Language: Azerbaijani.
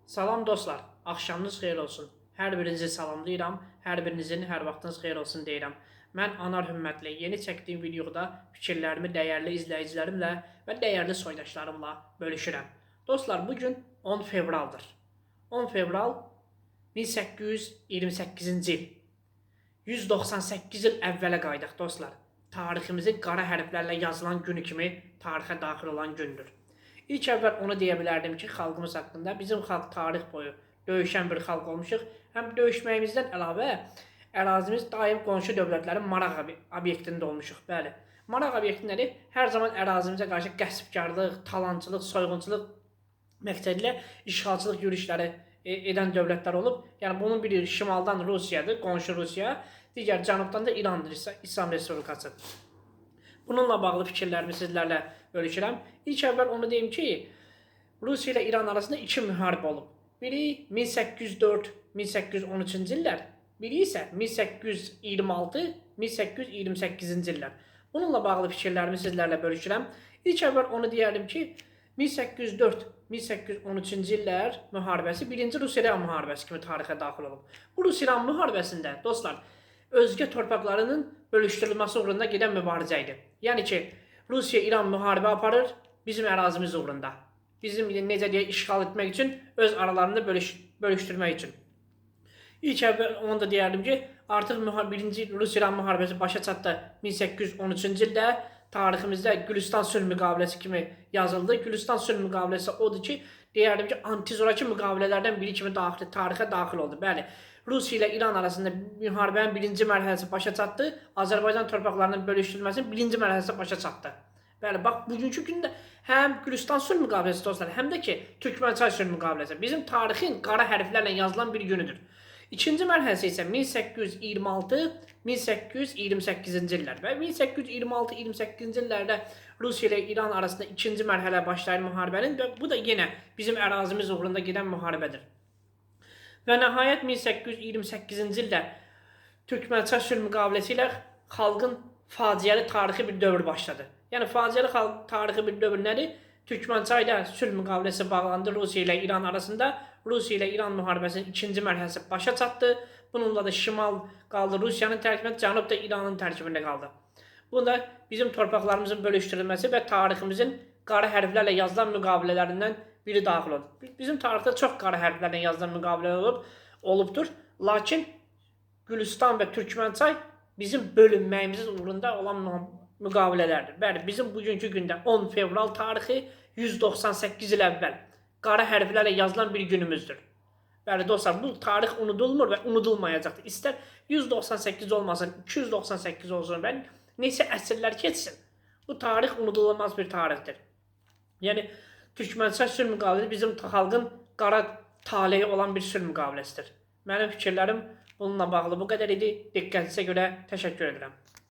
Salam dostlar, axşamınız xeyir olsun. Hər birinizi salamlayıram, hər birinizin hər vaxtınız xeyir olsun deyirəm. Mən Anar Hümmətli yeni çəkdiyim videoda fikirlərimi dəyərli izləyicilərimlə və dəyərli soydaşlarımla bölüşürəm. Dostlar, bugün 10 fevraldır. 10 fevral 1828-ci il. 198 il əvvələ qayıdaq dostlar. Tariximizin qara hərflərlə yazılan günü kimi tarixə daxil olan gündür. İlk əvvəl onu deyə bilərdim ki, xalqımız haqqında bizim xalq tarix boyu döyüşən bir xalq olmuşuq. Həm döyüşməyimizdən əlavə ərazimiz daim qonşu dövlətlərin maraq obyektində olmuşuq. Bəli, maraq obyektləri hər zaman ərazimizə qarşı qəsbkarlıq, talançılıq, soyğunçuluq məqsədilə işğalçılıq yürüşləri edən dövlətlər olub. Yəni bunun biri şimaldan Rusiyadır, qonşu Rusiya, digər cənubdan da İrandır, İslam Respublikası. Bununla bağlı fikirlərimi sizlərlə bölüşürəm. İlk əvvəl onu deyim ki, Rusiya ilə İran arasında iki müharibə olub. Biri 1804-1813-cü illər, biri isə 1826-1828-ci illər. Bununla bağlı fikirlərimi sizlərlə bölüşürəm. İlk əvvəl onu deyərdim ki, 1804-1813-cü illər müharibəsi birinci Rusiya-İran müharibəsi kimi tarixə daxil olub. Bu Rusiya-İran müharibəsində dostlar, özgə torpaqlarının bölüşdürülməsi uğrunda gedən mübarizə idi. Yəni ki, Rusiya-İran müharibə aparır bizim ərazimiz uğrunda. Bizim necə deyə işğal etmək üçün, öz aralarında bölüşdürmək üçün. İlk əvvəl onu da deyərdim ki, artıq birinci Rusiya-İran müharibəsi başa çatdı 1813-cü ildə. Tariximizdə Gülüstan sülh müqaviləsi kimi yazıldı. Gülüstan sülh müqaviləsi odur ki, deyərdim ki, antizoraki müqavilələrdən biri kimi tarixə daxil oldu. Bəli, Rusiya ilə İran arasında müharibənin birinci mərhələsi başa çatdı. Azərbaycan torpaqlarının bölüşdürülməsinin birinci mərhələsi başa çatdı. Bəli, bax, bugünkü gündə həm Gülüstan sülh müqaviləsi dostlar, həm də ki, Türkmənçay sülh müqaviləsi bizim tarixin qara hərflərlə yazılan bir günüdür. İkinci mərhələsi isə 1826-1828-ci illər və 1826-28-ci illərdə Rusiya ilə İran arasında ikinci mərhələ başlayan müharibənin və bu da yenə bizim ərazimiz uğrunda gedən müharibədir. Və nəhayət 1828-ci ildə Türkmənçay sülh müqaviləsi ilə xalqın faciəli tarixi bir dövr başladı. Yəni faciəli tarixi bir dövr nədir? Türkmənçayda sülh müqaviləsi bağlandı Rusiya ilə İran arasında. Rusiya ilə İran müharibəsinin ikinci mərhələsi başa çatdı. Bununla da şimal qaldı Rusiyanın tərkibində, cənub da İranın tərkibində qaldı. Bunda bizim torpaqlarımızın bölüşdürülməsi və tariximizin qara hərflərlə yazılan müqavilələrindən biri daxil oldu. Bizim tarixdə çox qara hərflərlə yazılan müqavilələr olubdur. Lakin Gülüstan və Türkmənçay bizim bölünməyimizin uğrunda olan müqavilələrdir. Bəli, bizim bugünkü gündə 10 fevral tarixi 198 il əvvəl qara hərflərlə yazılan bir günümüzdür. Bəli dostlar, bu tarix unudulmur və unudulmayacaqdır. İstər 198 olmasın, 298 olsun və neçə əsrlər keçsin. Bu tarix unudulmaz bir tarixdir. Yəni, Türkmənçay sülh müqaviləsi bizim xalqın qara taleyi olan bir sülh müqaviləsidir. Mənim fikirlərim bununla bağlı bu qədər idi. Diqqətinizə görə təşəkkür edirəm.